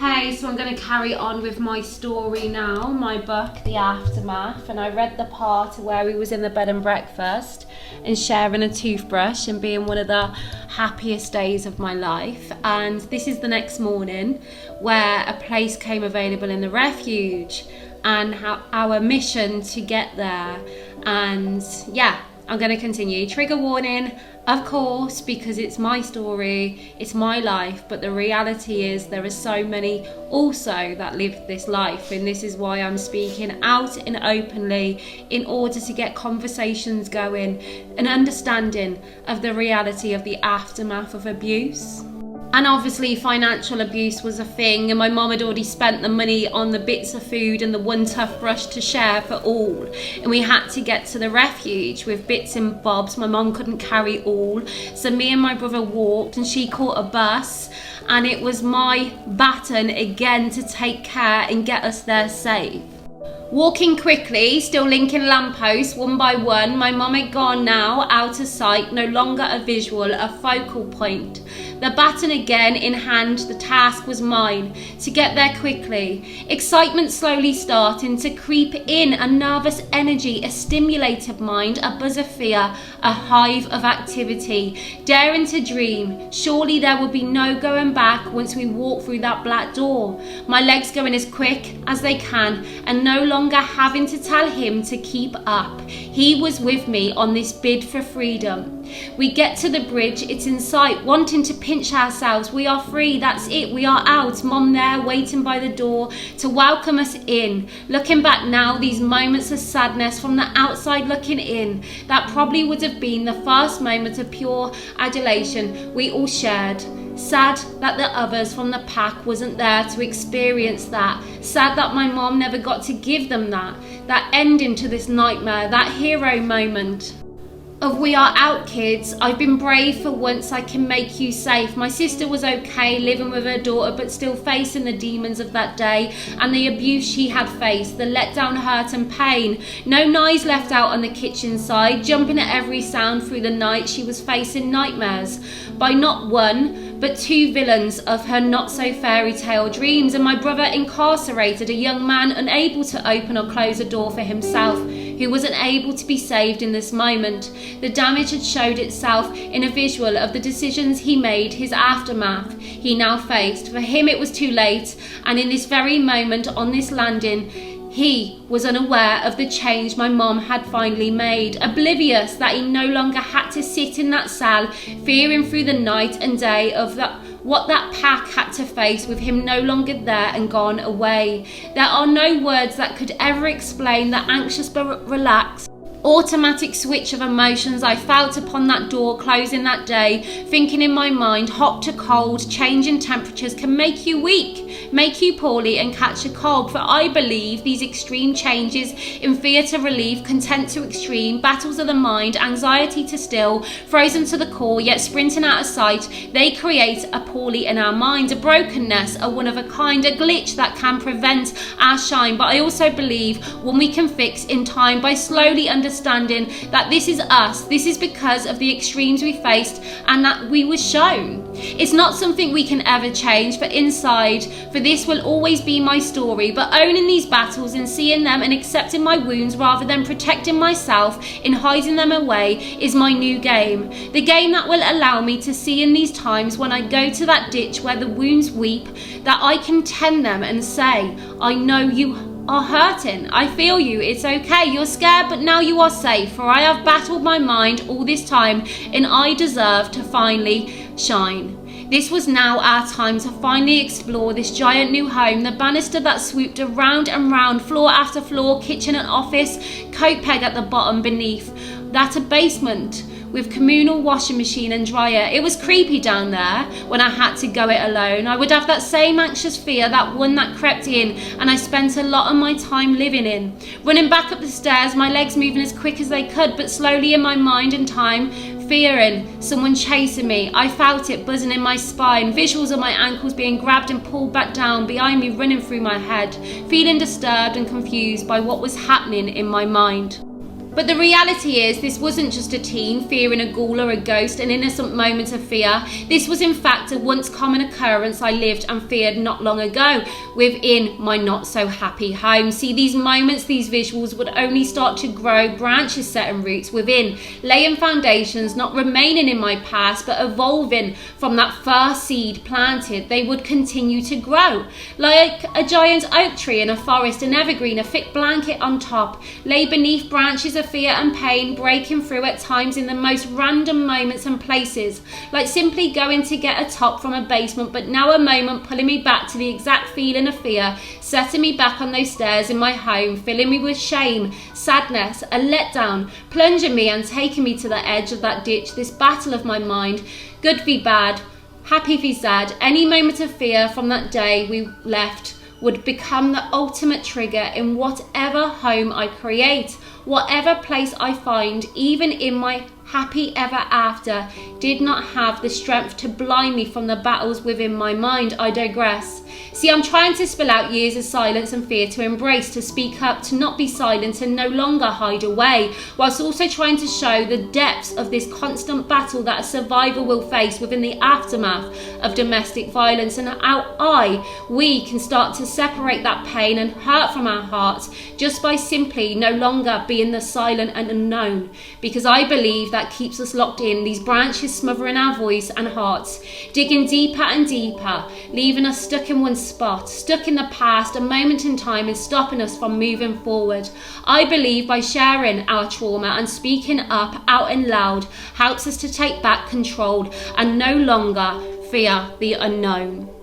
Hey, so I'm going to carry on with my story now, my book, The Aftermath, and I read the part where we was in the bed and breakfast and sharing a toothbrush and being one of the happiest days of my life. And this is the next morning where a place came available in the refuge and our mission to get there. And yeah, I'm going to continue. Trigger warning, of course, because it's my story, it's my life, but the reality is there are so many also that live this life, and this is why I'm speaking out and openly in order to get conversations going, an understanding of the reality of the aftermath of abuse. And obviously financial abuse was a thing, and my mum had already spent the money on the bits of food and the one tough brush to share for all. And we had to get to the refuge with bits and bobs. My mum couldn't carry all. So me and my brother walked and she caught a bus. And it was my baton again to take care and get us there safe. Walking quickly, still linking lampposts one by one, my mum had gone now, out of sight, no longer a visual, a focal point. The baton again in hand, the task was mine, to get there quickly. Excitement slowly starting to creep in, a nervous energy, a stimulated mind, a buzz of fear, a hive of activity. Daring to dream, surely there will be no going back once we walk through that black door. My legs going as quick as they can, and no longer having to tell him to keep up. He was with me on this bid for freedom. We get to the bridge, it's in sight, wanting to pinch ourselves. We are free, that's it, we are out. Mom there waiting by the door to welcome us in. Looking back now, these moments of sadness from the outside looking in, that probably would have been the first moment of pure adulation we all shared. Sad that the others from the pack wasn't there to experience that. Sad that my mom never got to give them that ending to this nightmare, that hero moment of we are out kids, I've been brave for once, I can make you safe. My sister was okay living with her daughter but still facing the demons of that day and the abuse she had faced, the letdown, hurt and pain. No knives left out on the kitchen side, jumping at every sound through the night. She was facing nightmares by not one but two villains of her not so fairy tale dreams, and my brother incarcerated, a young man unable to open or close a door for himself, who wasn't able to be saved in this moment. The damage had showed itself in a visual of the decisions he made, his aftermath he now faced. For him it was too late, and in this very moment on this landing, he was unaware of the change my mom had finally made, oblivious that he no longer had to sit in that cell, fearing through the night and day of what that pack had to face with him no longer there and gone away. There are no words that could ever explain the anxious but relaxed, automatic switch of emotions I felt upon that door closing that day, thinking in my mind, hot to cold, changing temperatures can make you weak, make you poorly and catch a cold. For I believe these extreme changes in fear to relief, content to extreme, battles of the mind, anxiety to still, frozen to the core yet sprinting out of sight, they create a poorly in our minds, a brokenness, a one of a kind, a glitch that can prevent our shine. But I also believe one we can fix in time by slowly understanding that this is us, this is because of the extremes we faced and that we were shown. It's not something we can ever change, for inside, for this will always be my story, but owning these battles and seeing them and accepting my wounds rather than protecting myself in hiding them away is my new game. The game that will allow me to see in these times when I go to that ditch where the wounds weep, that I can tend them and say, I know you are hurting, I feel you, it's okay, you're scared but now you are safe, for I have battled my mind all this time and I deserve to finally shine. This was now our time to finally explore this giant new home, the banister that swooped around and round, floor after floor, kitchen and office, coat peg at the bottom beneath, that a basement with communal washing machine and dryer. It was creepy down there when I had to go it alone. I would have that same anxious fear, that one that crept in and I spent a lot of my time living in. Running back up the stairs, my legs moving as quick as they could, but slowly in my mind and time, fearing someone chasing me. I felt it buzzing in my spine, visuals of my ankles being grabbed and pulled back down behind me, running through my head, feeling disturbed and confused by what was happening in my mind. But the reality is, this wasn't just a teen fearing a ghoul or a ghost, an innocent moment of fear. This was in fact a once common occurrence I lived and feared not long ago within my not so happy home. See, these moments, these visuals would only start to grow, branches setting roots within, laying foundations, not remaining in my past, but evolving from that first seed planted. They would continue to grow. Like a giant oak tree in a forest, an evergreen, a thick blanket on top, lay beneath branches of fear and pain, breaking through at times in the most random moments and places, like simply going to get a top from a basement, but now a moment pulling me back to the exact feeling of fear, setting me back on those stairs in my home, filling me with shame, sadness, a letdown, plunging me and taking me to the edge of that ditch, this battle of my mind, good v bad, happy v sad. Any moment of fear from that day we left would become the ultimate trigger in whatever home I create, whatever place I find, even in my happy ever after, did not have the strength to blind me from the battles within my mind. I digress. See, I'm trying to spill out years of silence and fear to embrace, to speak up, to not be silent and no longer hide away, whilst also trying to show the depths of this constant battle that a survivor will face within the aftermath of domestic violence, and how we can start to separate that pain and hurt from our hearts just by simply no longer being the silent and unknown, because I believe that keeps us locked in, these branches smothering our voice and hearts, digging deeper and deeper, leaving us stuck in one spot, stuck in the past, a moment in time, and stopping us from moving forward. I believe by sharing our trauma and speaking up out and loud helps us to take back control and no longer fear the unknown.